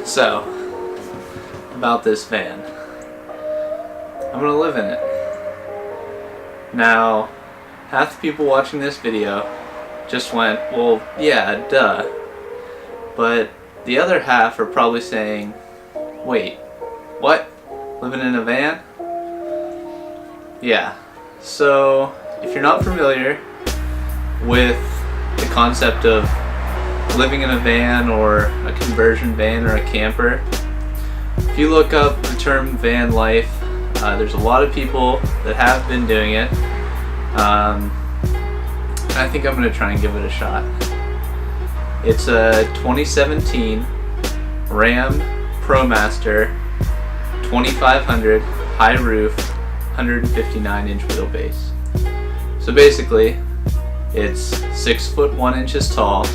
So, about this van. I'm gonna live in it. Now, half the people watching this video just went, well, yeah, duh. But the other half are probably saying, wait, what? Living in a van? Yeah. So, if you're not familiar with the concept of living in a van or a conversion van or a camper, if you look up the term van life, there's a lot of people that have been doing it. I think I'm going to try and give it a shot. It's a 2017 Ram ProMaster 2500 high roof 159 inch wheelbase. So basically, it's 6 foot 1 inches tall,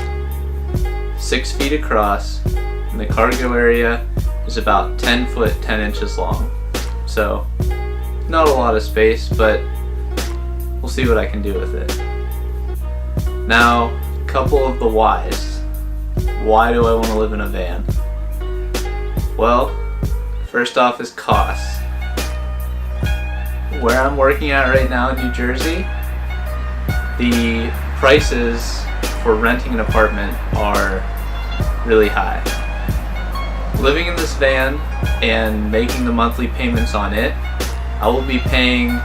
6 feet across, and the cargo area is about 10 foot 10 inches long. So not a lot of space, but we'll see what I can do with it. Now, a couple of the whys. Why do I want to live in a van? Well, first off is costs. Where I'm working at right now in New Jersey, the prices for renting an apartment are really high. Living in this van and making the monthly payments on it, I will be paying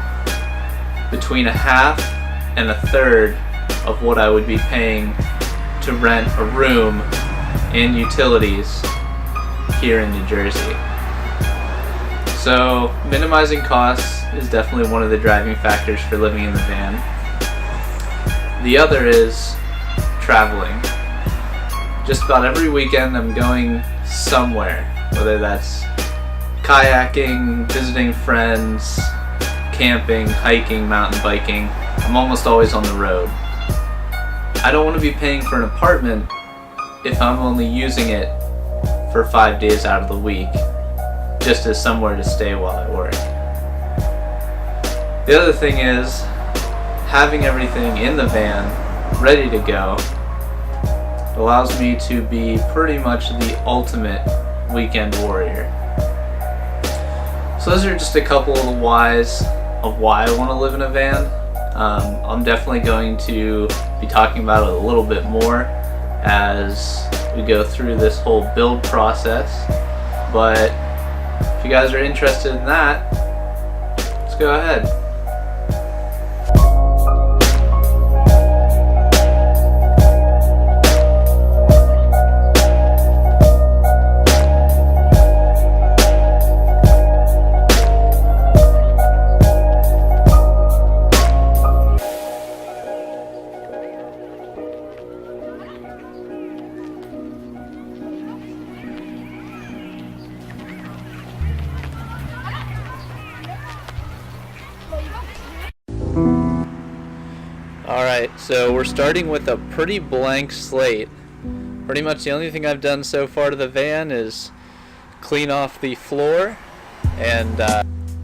between a half and a third of what I would be paying to rent a room and utilities here in New Jersey. So minimizing costs is definitely one of the driving factors for living in the van. The other is traveling. Just about every weekend I'm going somewhere, whether that's kayaking, visiting friends, camping, hiking, mountain biking. I'm almost always on the road. I don't want to be paying for an apartment if I'm only using it for 5 days out of the week, just as somewhere to stay while I work. The other thing is, having everything in the van ready to go allows me to be pretty much the ultimate weekend warrior. So those are just a couple of the whys of why I want to live in a van. I'm definitely going to be talking about it a little bit more as we go through this whole build process. But if you guys are interested in that, let's go ahead. Alright, so we're starting with a pretty blank slate. Pretty much the only thing I've done so far to the van is clean off the floor and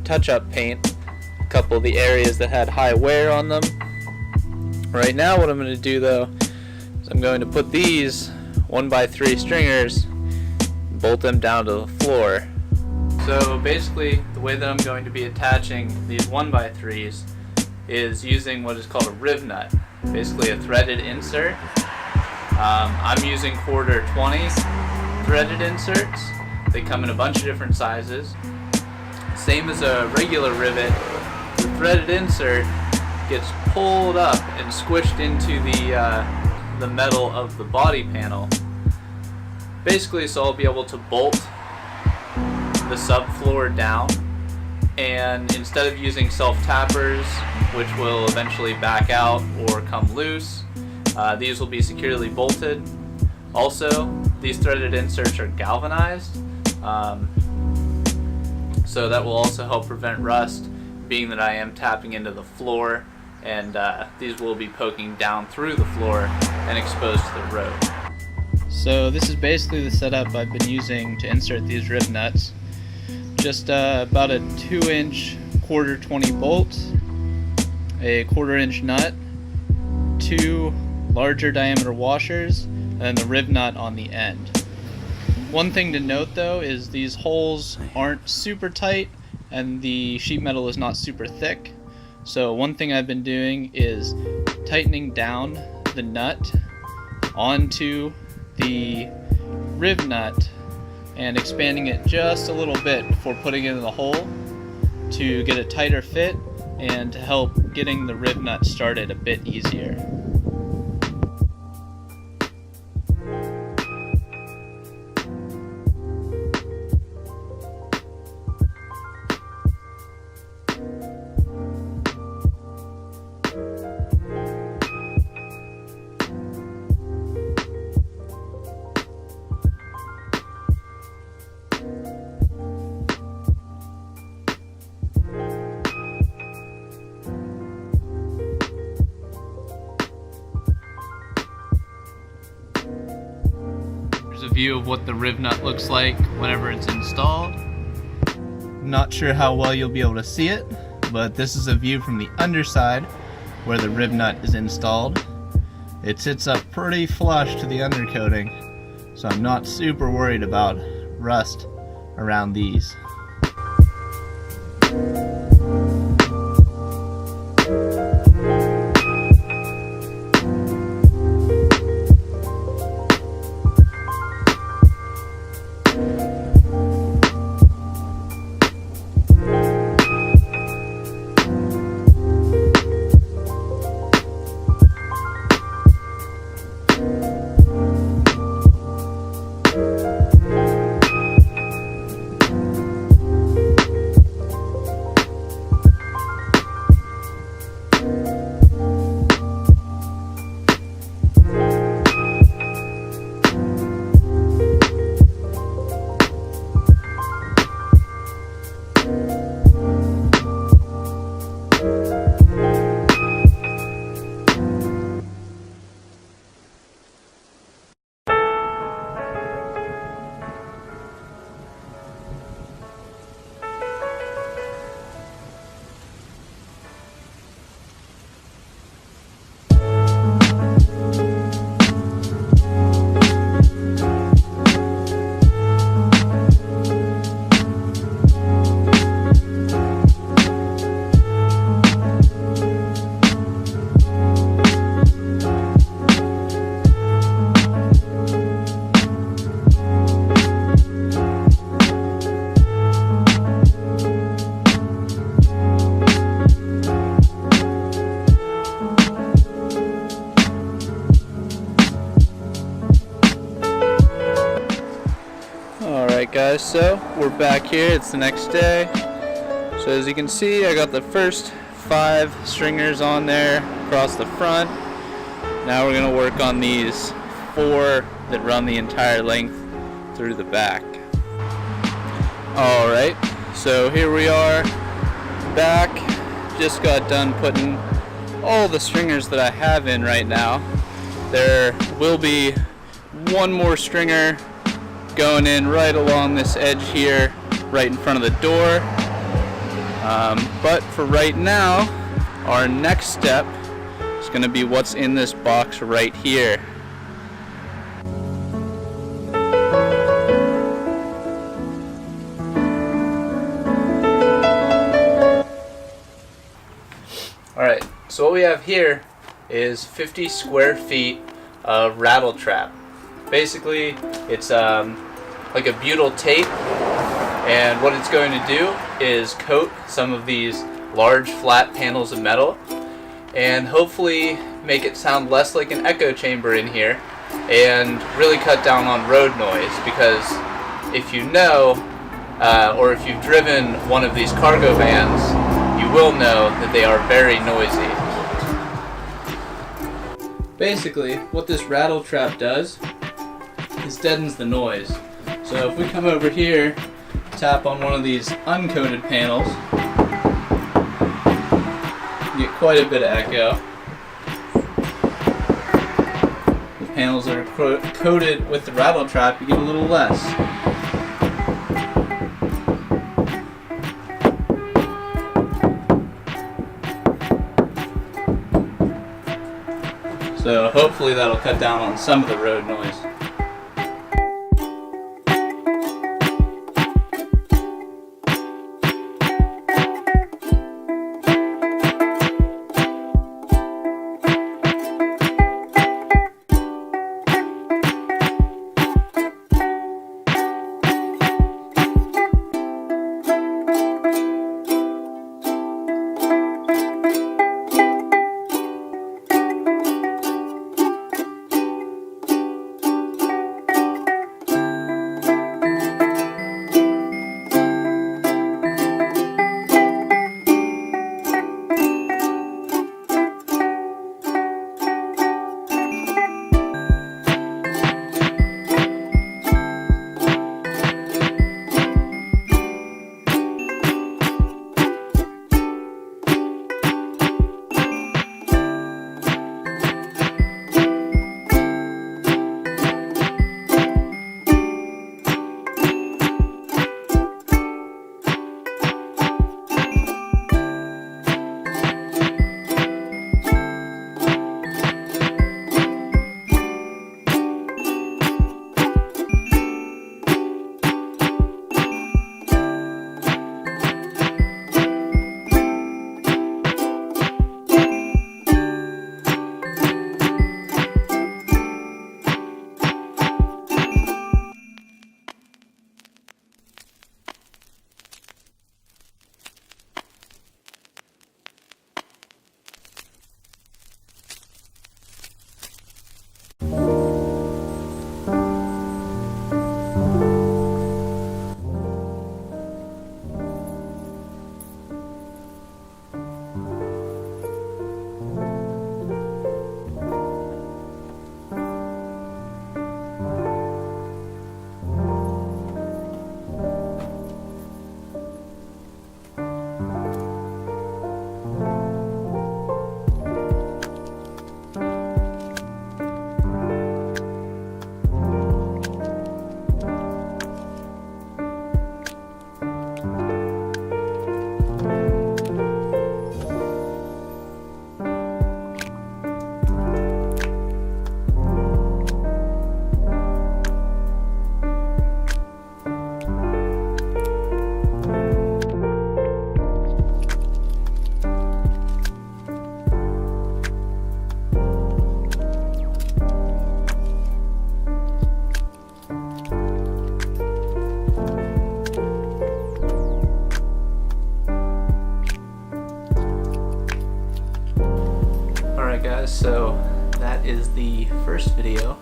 touch up paint a couple of the areas that had high wear on them. Right now what I'm going to do though is I'm going to put these 1x3 stringers, bolt them down to the floor. So basically the way that I'm going to be attaching these 1x3s is using what is called a rib nut, basically a threaded insert. I'm using quarter 20 threaded inserts. They come in a bunch of different sizes. Same as a regular rivet, the threaded insert gets pulled up and squished into the metal of the body panel. Basically, so I'll be able to bolt the subfloor down, and instead of using self-tappers, which will eventually back out or come loose, these will be securely bolted. Also, these threaded inserts are galvanized, so that will also help prevent rust, being that I am tapping into the floor, and these will be poking down through the floor and exposed to the road. So this is basically the setup I've been using to insert these rib nuts. Just about a 2-inch quarter 20 bolt, a 1/4-inch nut, 2 larger diameter washers, and then the rib nut on the end. One thing to note though is these holes aren't super tight and the sheet metal is not super thick. So one thing I've been doing is tightening down the nut onto the rib nut and expanding it just a little bit before putting it in the hole to get a tighter fit and to help getting the rib nut started a bit easier. A view of what the rib nut looks like whenever it's installed. Not sure how well you'll be able to see it, but this is a view from the underside where the rib nut is installed. It sits up pretty flush to the undercoating, so I'm not super worried about rust around these. Alright guys, so we're back here, it's the next day. So as you can see, I got the first 5 stringers on there across the front. Now we're going to work on these 4 that run the entire length through the back. Alright, so here we are back. Just got done putting all the stringers that I have in right now. There will be one more stringer going in right along this edge here, right in front of the door. But for right now, our next step is going to be what's in this box right here. Alright, so what we have here is 50 square feet of rattle trap. Basically, it's like a butyl tape, and what it's going to do is coat some of these large flat panels of metal and hopefully make it sound less like an echo chamber in here and really cut down on road noise, because if you know, or if you've driven one of these cargo vans, you will know that they are very noisy. Basically, what this rattle trap does is deadens the noise. So if we come over here, tap on one of these uncoated panels, you get quite a bit of echo. The panels that are coated with the rattle trap, you get a little less. So hopefully that'll cut down on some of the road noise. video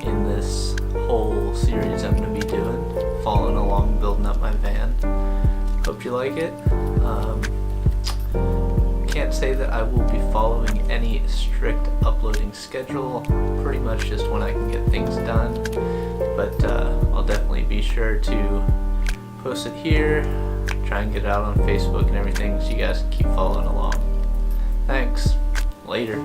in this whole series I'm going to be doing, following along, building up my van. Hope you like it. Can't say that I will be following any strict uploading schedule, pretty much just when I can get things done, but I'll definitely be sure to post it here, try and get it out on Facebook and everything, so you guys can keep following along. Thanks. Later.